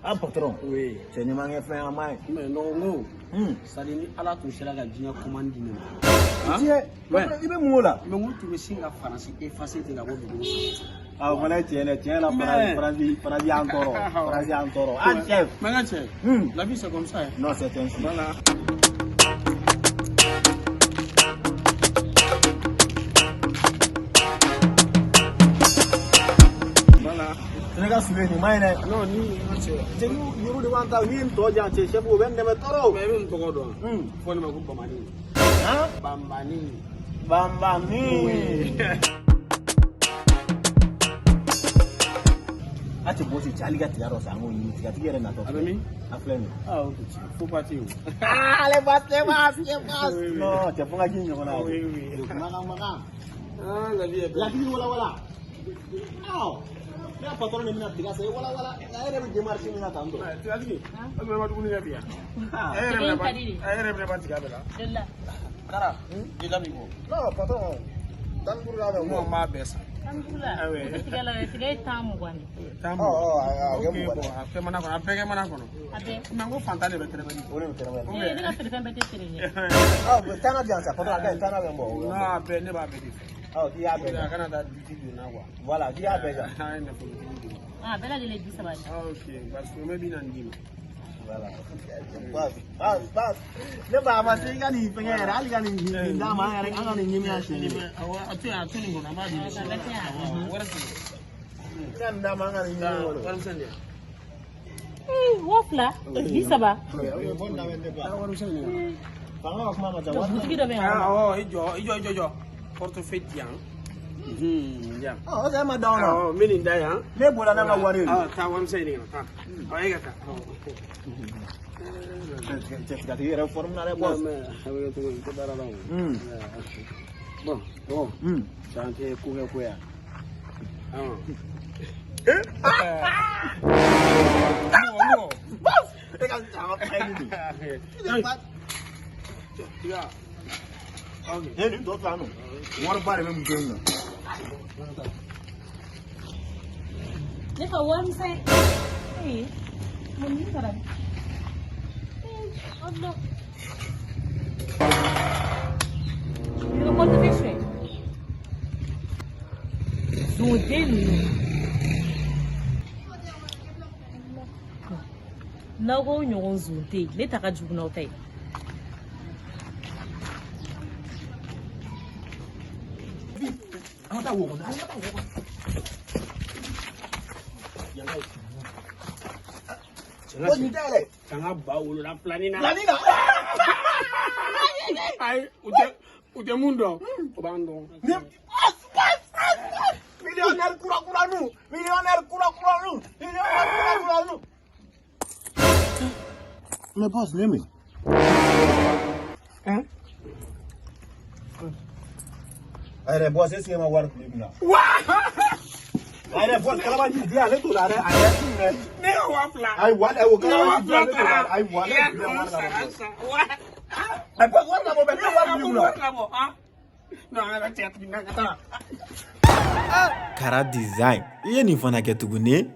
Ah, patron. Oui. C'est une manière de faire un main. Mais non, ça dit à la touche la gagne commandine. Tiens, il est mou là. Mais moi, tu me signes la France et facile de la voix de Ah, voilà, tiens, la phrase encore. Ah, chef. La vie, c'est comme ça. Non, c'est ainsi. Voilà. Ne ka sule ni mai ne non ni je ni ru de wan ta ni to ja che chef o ben de toro mais même to do fo ni ma ko bamani hein bambani ati bosi chali ga tiaro sa ngo ni tiga tigere na to abemi aflemi ah ok faut partir ah le passe non te ponga kinyo na oui oui maka ah la vie wala ah ya patron ni mina tiga sai wala ayere bi demarche ni na tando tu aligi me ma duguni ya biya ayere me ba tiga bela della kara dilla mi ko no patron dan buru la mo ma besa tan buru la tiga la tiga tamu gwani tamu okay bo afte mana ko abege mana ko abe mango fantale be tere bani ole tere bani ni ka tere bani tere ni tana biansa patron ka tana be mbo no abe ne ba be di qui a besoin kana da video na kwa voilà qui a besoin bela de l'église sabali ok parce que me bina ndima voilà bas ne ba ma sai gani fenge ra ali gani nda ma ya anga ni nyimi ya shi awa atu ni ngona ma di wara su kan da ma anga ni nyimi wara sende wofla di saba bon da wende ba wara sende fanga kuma ma da wa butiki do be ijo portefeuille tian ya oh ça ma down oh mini da ya ne bola na ma wari ah ta wam sai ni ta ai ga ta c'est que reform na le boss mais to dara la bon chante ku ya no boss e ka ta ai ni ya okay ni do ta no war bare me mugem na ne ka wam sai mun ni kara Allah ni ko te fechei zudeni na go nyogon zude ne ta ka jugna otai ata wo na What's your dad? Tanga baulu la planina. Planina. Ai, ute mundo. Obando. Millionaire kura nu. Mais boss, name. Hein? Allez, boss, c'est ma work là. Ai boss kala ba ni dia le to la re ai Ne wa pla. ai wa ai wo kala ba ni dia le to la ai wa le ai boss wa na mo be ni wa ni no no ala chat bina kata Kara design. Iye ni fana ke tugune.